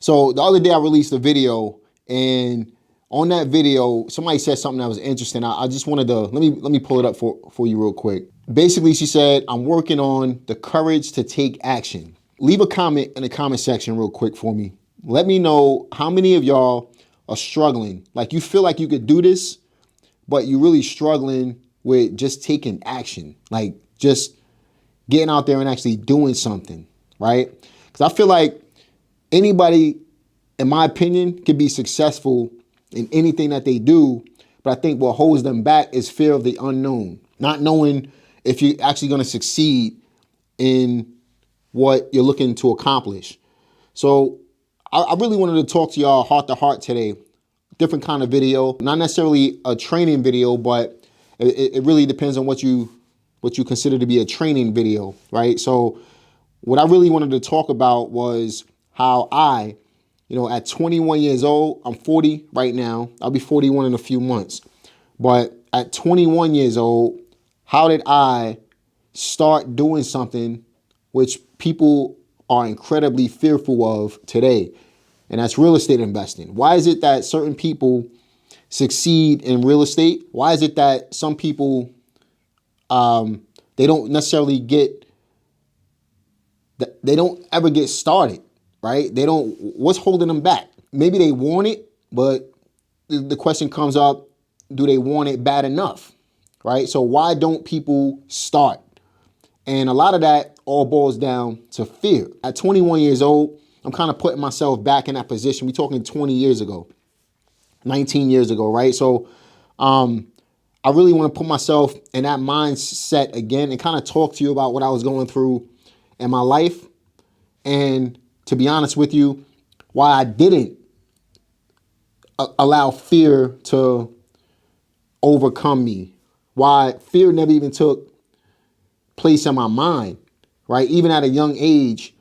So the other day I released a video, and on that video, somebody said something that was interesting. I just wanted to, let me pull it up for you real quick. Basically, she said, I'm working on the courage to take action. Leave a comment in the comment section real quick for me. Let me know how many of y'all are struggling. Like, you feel like you could do this, but you're really struggling with just taking action. Like, just getting out there and actually doing something, right? Because I feel like anybody, in my opinion, can be successful in anything that they do. But I think what holds them back is fear of the unknown. Not knowing if you're actually going to succeed in what you're looking to accomplish. So I really wanted to talk to y'all heart to heart today. Different kind of video, not necessarily a training video, but it really depends on what you consider to be a training video, right? So what I really wanted to talk about was how I, at 21 years old, I'm 40 right now. I'll be 41 in a few months. But at 21 years old, how did I start doing something which people are incredibly fearful of today? And that's real estate investing. Why is it that certain people succeed in real estate? Why is it that some people, they don't necessarily they don't ever get started, right? What's holding them back? Maybe they want it, but the question comes up, do they want it bad enough, right? So why don't people start? And a lot of that all boils down to fear. At 21 years old, I'm kind of putting myself back in that position. We're talking 20 years ago, 19 years ago, right? So I really want to put myself in that mindset again and kind of talk to you about what I was going through in my life. And to be honest with you, why I didn't allow fear to overcome me. Why fear never even took place in my mind, right? Even at a young age.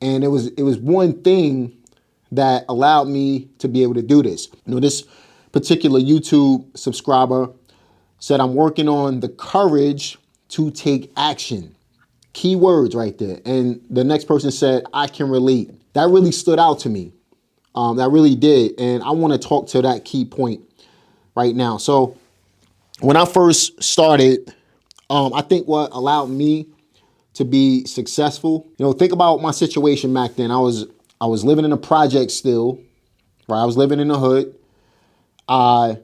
And it was one thing that allowed me to be able to do this. This particular YouTube subscriber said, I'm working on the courage to take action. Key words right there. And the next person said, I can relate. That really stood out to me. That really did. And I want to talk to that key point right now. So when I first started, I think what allowed me to be successful, think about my situation back then. I was living in a project still, right? I was living in the hood. I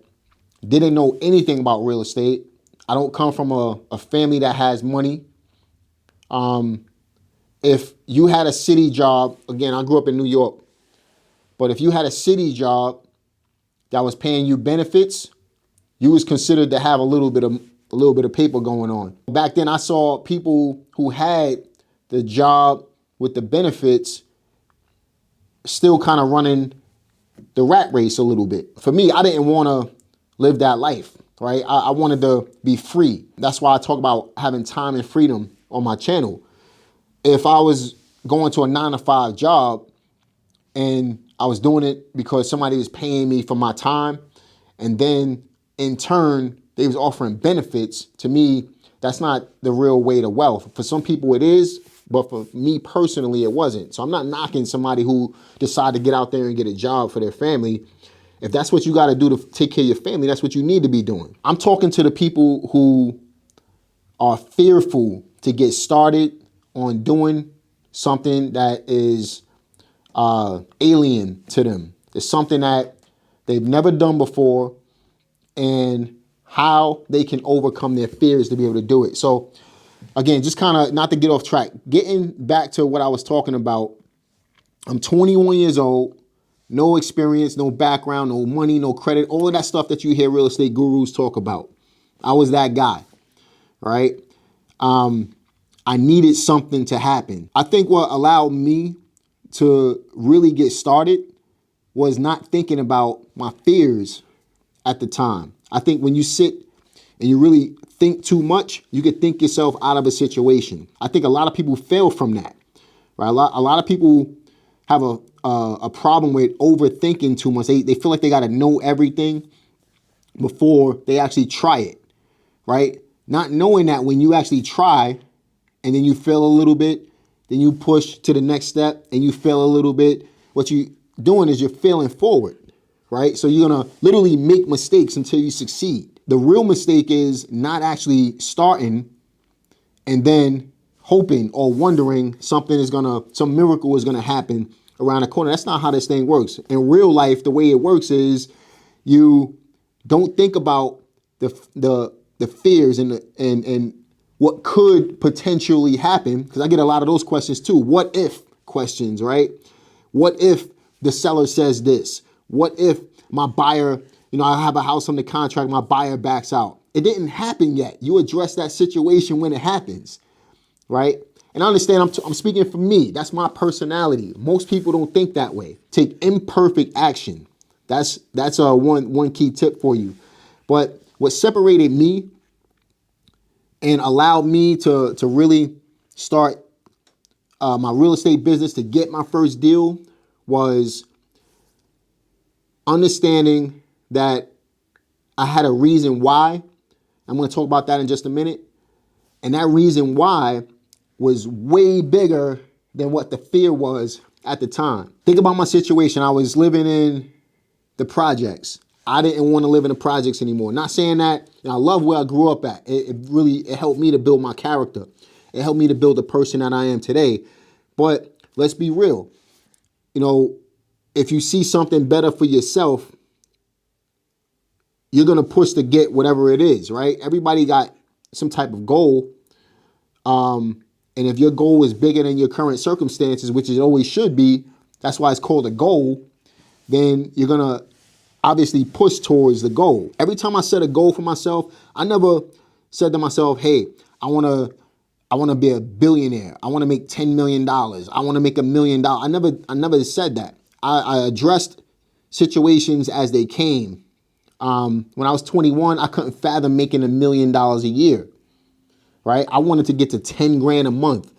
didn't know anything about real estate. I don't come from a family that has money. If you had a city job, again, I grew up in New York, but if you had a city job that was paying you benefits, you was considered to have a little bit of paper going on. Back then, I saw people who had the job with the benefits still kind of running the rat race a little bit. For me, I didn't want to live that life, right? I wanted to be free. That's why I talk about having time and freedom on my channel. If I was going to a 9-to-5 job and I was doing it because somebody was paying me for my time, and then in turn, they was offering benefits, to me, that's not the real way to wealth. For some people it is, but for me personally, it wasn't. So I'm not knocking somebody who decided to get out there and get a job for their family. If that's what you got to do to take care of your family, that's what you need to be doing. I'm talking to the people who are fearful to get started on doing something that is alien to them. It's something that they've never done before, and how they can overcome their fears to be able to do it. So again, just kind of not to get off track, getting back to what I was talking about. I'm 21 years old, no experience, no background, no money, no credit, all of that stuff that you hear real estate gurus talk about. I was that guy, right? I needed something to happen. I think what allowed me to really get started was not thinking about my fears at the time. I think when you sit and you really think too much, you could think yourself out of a situation. I think a lot of people fail from that, right? A lot of people have a problem with overthinking too much. They feel like they got to know everything before they actually try it, right? Not knowing that when you actually try and then you fail a little bit, then you push to the next step and you fail a little bit. What you doing is you're failing forward, right? So you're gonna literally make mistakes until you succeed. The real mistake is not actually starting and then hoping or wondering some miracle is gonna happen around the corner. That's not how this thing works. In real life, the way it works is you don't think about the fears and what could potentially happen, because I get a lot of those questions too. What if questions, right? What if the seller says this? What if my buyer, I have a house under contract, my buyer backs out? It didn't happen yet. You address that situation when it happens, right? And I understand I'm speaking for me. That's my personality. Most people don't think that way. Take imperfect action. That's one key tip for you. But what separated me and allowed me to really start my real estate business, to get my first deal, was understanding that I had a reason why. I'm going to talk about that in just a minute. And that reason why was way bigger than what the fear was at the time. Think about my situation. I was living in the projects. I didn't want to live in the projects anymore. Not saying that, I love where I grew up at. It helped me to build my character. It helped me to build the person that I am today. But let's be real. If you see something better for yourself, you're going to push to get whatever it is, right? Everybody got some type of goal. And if your goal is bigger than your current circumstances, which it always should be, that's why it's called a goal, then you're going to obviously push towards the goal. Every time I set a goal for myself, I never said to myself, hey, I want to be a billionaire. I want to make $10 million. I want to make $1 million. I never said that. I addressed situations as they came. When I was 21, I couldn't fathom making $1 million a year, right? I wanted to get to 10 grand a month.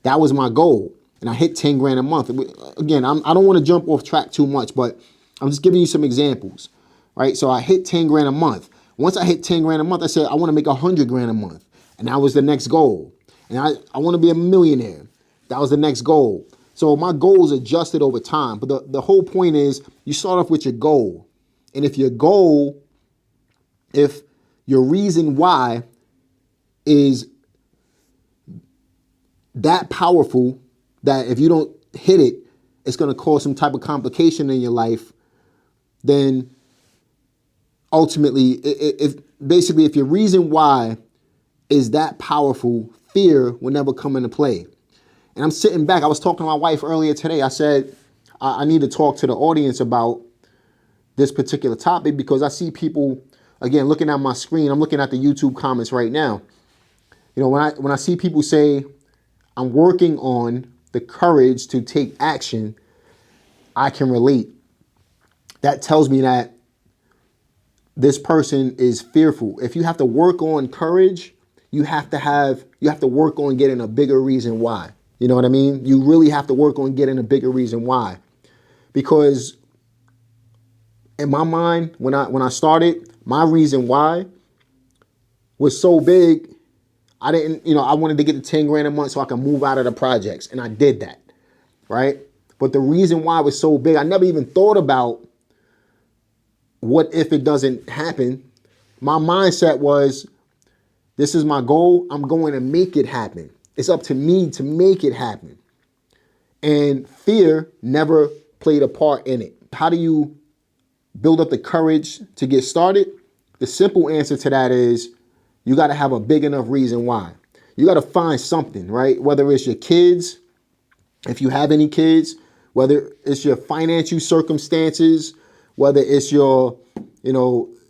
That was my goal. And I hit 10 grand a month. Again, I don't want to jump off track too much, but I'm just giving you some examples, right? So I hit 10 grand a month. Once I hit 10 grand a month, I said, I want to make 100 grand a month. And that was the next goal. And I want to be a millionaire. That was the next goal. So my goals adjusted over time. But the whole point is you start off with your goal. And if your reason why is that powerful that if you don't hit it, it's going to cause some type of complication in your life, then ultimately, if your reason why is that powerful, fear will never come into play. And I'm sitting back. I was talking to my wife earlier today. I said, I need to talk to the audience about this particular topic because I see people, again, looking at my screen. I'm looking at the YouTube comments right now. When I see people say, I'm working on the courage to take action, I can relate. That tells me that this person is fearful. If you have to work on courage, you have to work on getting a bigger reason why. You know what I mean? You really have to work on getting a bigger reason why. Because in my mind, when I started, my reason why was so big, I wanted to get to 10 grand a month so I can move out of the projects. And I did that, right? But the reason why it was so big, I never even thought about what if it doesn't happen. My mindset was, this is my goal. I'm going to make it happen. It's up to me to make it happen. And fear never played a part in it. How do you build up the courage to get started? The simple answer to that is you got to have a big enough reason why. You got to find something, right? Whether it's your kids, if you have any kids, whether it's your financial circumstances, whether it's your,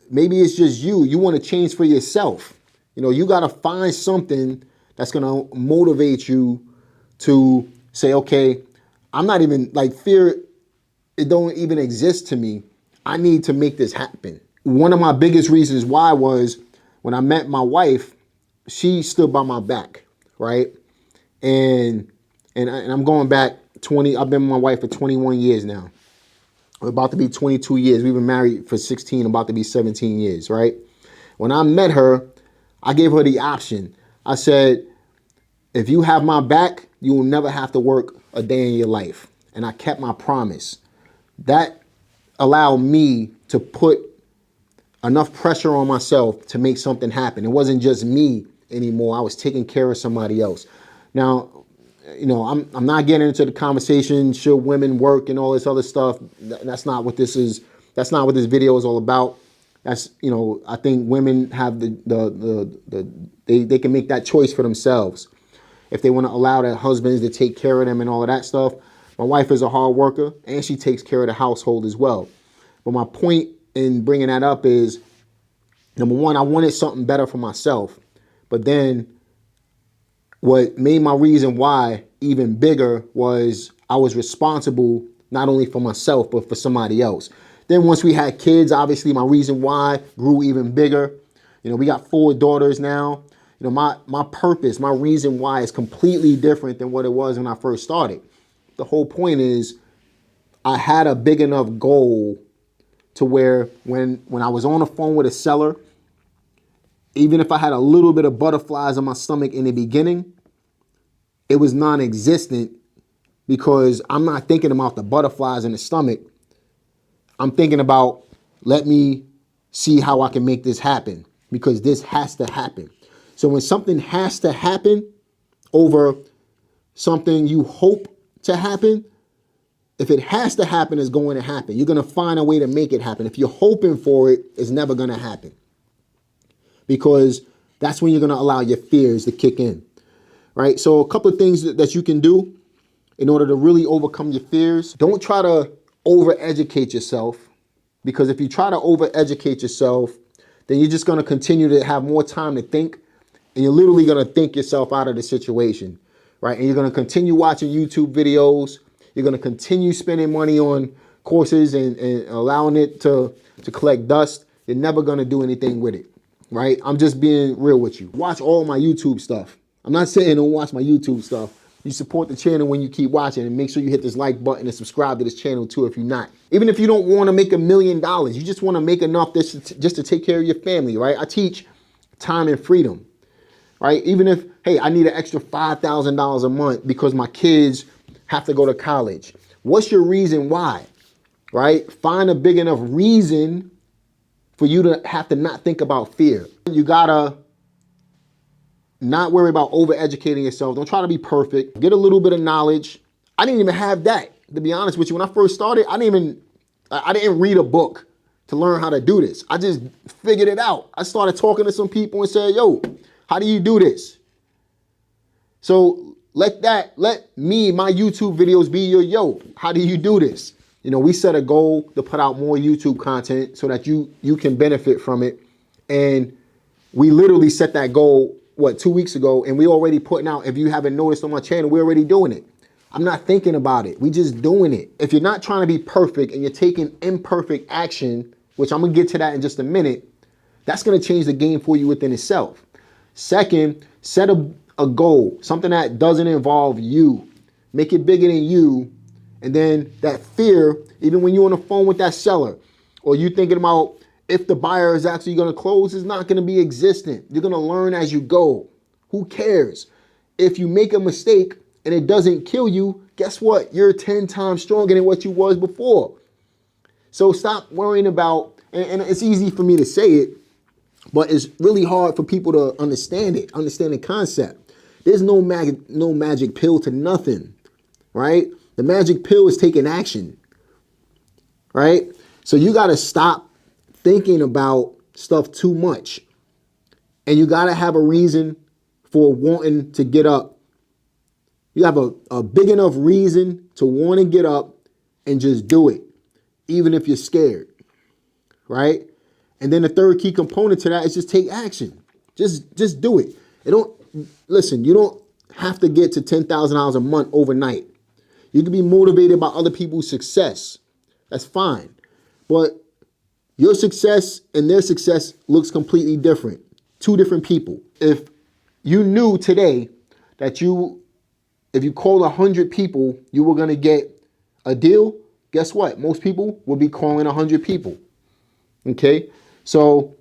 maybe it's just you want to change for yourself. You got to find something that's going to motivate you to say, okay, I'm not even fear. It don't even exist to me. I need to make this happen. One of my biggest reasons why was when I met my wife, she stood by my back, right? And I'm going back 20, I've been with my wife for 21 years now. We're about to be 22 years. We've been married for 16, about to be 17 years, right? When I met her, I gave her the option. I said, if you have my back, you will never have to work a day in your life. And I kept my promise. That allowed me to put enough pressure on myself to make something happen. It wasn't just me anymore. I was taking care of somebody else. Now, I'm not getting into the conversation, should women work and all this other stuff. That's not what this is. That's not what this video is all about. That's, I think women have they can make that choice for themselves. If they want to allow their husbands to take care of them and all of that stuff. My wife is a hard worker and she takes care of the household as well. But my point in bringing that up is, number one, I wanted something better for myself. But then what made my reason why even bigger was I was responsible not only for myself, but for somebody else. Then once we had kids, obviously my reason why grew even bigger. We got 4 daughters now. My purpose, my reason why is completely different than what it was when I first started. The whole point is I had a big enough goal to where when I was on the phone with a seller, even if I had a little bit of butterflies in my stomach in the beginning, it was non-existent because I'm not thinking about the butterflies in the stomach. I'm thinking about, let me see how I can make this happen, because this has to happen. So when something has to happen over something you hope to happen, if it has to happen, it's going to happen. You're going to find a way to make it happen. If you're hoping for it, it's never going to happen, because that's when you're going to allow your fears to kick in, right? So a couple of things that you can do in order to really overcome your fears. Don't try to overeducate yourself, because if you try to overeducate yourself, then you're just going to continue to have more time to think, and you're literally going to think yourself out of the situation, right? And you're going to continue watching YouTube videos. You're going to continue spending money on courses and allowing it to collect dust. You're never going to do anything with it, right? I'm just being real with you. Watch all my YouTube stuff. I'm not saying don't watch my YouTube stuff. You support the channel when you keep watching, and make sure you hit this like button and subscribe to this channel too if you're not. Even if you don't want to make $1 million, you just want to make enough just to take care of your family, right? I teach time and freedom, right? Even if, hey, I need an extra $5,000 a month because my kids have to go to college. What's your reason why, right? Find a big enough reason for you to have to not think about fear. You gotta not worry about over-educating yourself. Don't try to be perfect. Get a little bit of knowledge. I didn't even have that, to be honest with you. When I first started, I didn't read a book to learn how to do this. I just figured it out. I started talking to some people and said, yo, how do you do this? So let me, my YouTube videos be your, yo, how do you do this? We set a goal to put out more YouTube content so that you can benefit from it. And we literally set that goal, 2 weeks ago, and we already putting out, if you haven't noticed on my channel, we're already doing it. I'm not thinking about it. We just doing it. If you're not trying to be perfect and you're taking imperfect action, which I'm going to get to that in just a minute, that's going to change the game for you within itself. Second, set a goal, something that doesn't involve you. Make it bigger than you. And then that fear, even when you're on the phone with that seller, or you thinking about if the buyer is actually going to close, is not going to be existent. You're going to learn as you go. Who cares? If you make a mistake and it doesn't kill you, guess what? You're 10 times stronger than what you was before. So stop worrying about, and it's easy for me to say it, but it's really hard for people to understand it, understand the concept. There's no magic pill to nothing, right? The magic pill is taking action, right? So you got to stop thinking about stuff too much. And you got to have a reason for wanting to get up. You have a big enough reason to want to get up and just do it, even if you're scared, right? And then the third key component to that is just take action. Just do it. Listen, you don't have to get to $10,000 a month overnight. You can be motivated by other people's success. That's fine. But your success and their success looks completely different. Two different people. If you knew today that if you called 100 people, you were going to get a deal, guess what? Most people will be calling 100 people. Okay? So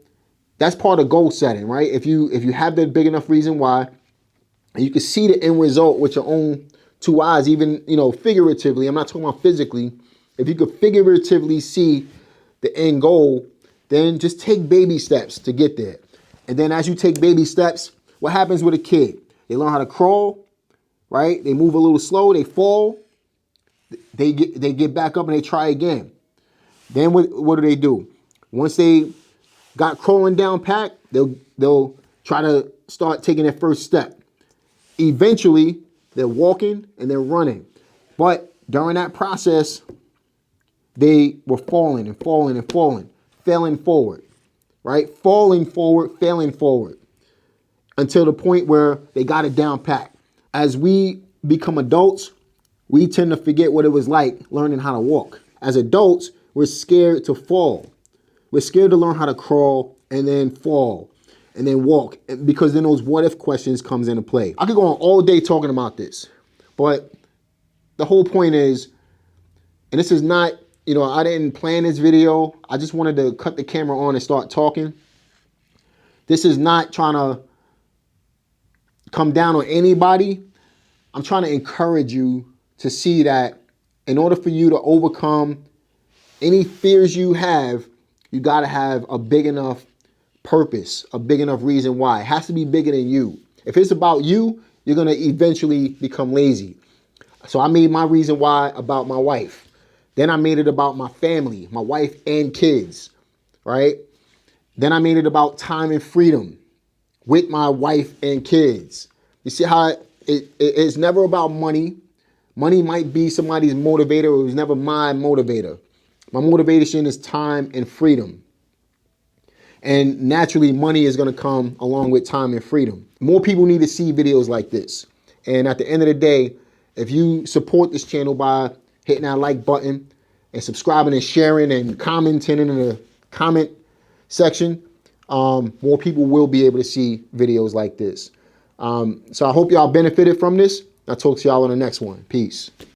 that's part of goal setting, right? If you have that big enough reason why, and you can see the end result with your own two eyes, even, figuratively, I'm not talking about physically. if you could figuratively see the end goal, then just take baby steps to get there. And then as you take baby steps, what happens with a kid? They learn how to crawl, right? They move a little slow, they fall, they get back up and they try again. Then what do? Once they got crawling down pat, they'll try to start taking their first step. Eventually, they're walking and they're running. But during that process, they were falling and falling and falling, failing forward, right? Falling forward, failing forward, until the point where they got it down pat. As we become adults, we tend to forget what it was like learning how to walk. As adults, we're scared to fall. We're scared to learn how to crawl and then fall and then walk, because then those what if questions comes into play. I could go on all day talking about this, but the whole point is, and this is not, I didn't plan this video. I just wanted to cut the camera on and start talking. This is not trying to come down on anybody. I'm trying to encourage you to see that in order for you to overcome any fears you have, you got to have a big enough purpose, a big enough reason why. It has to be bigger than you. If it's about you, you're going to eventually become lazy. So I made my reason why about my wife. Then I made it about my family, my wife and kids, right? Then I made it about time and freedom with my wife and kids. You see how it's never about money. Money might be somebody's motivator. It was never my motivator. My motivation is time and freedom. And naturally, money is going to come along with time and freedom. More people need to see videos like this. And at the end of the day, if you support this channel by hitting that like button and subscribing and sharing and commenting in the comment section, more people will be able to see videos like this. So I hope y'all benefited from this. I'll talk to y'all on the next one. Peace.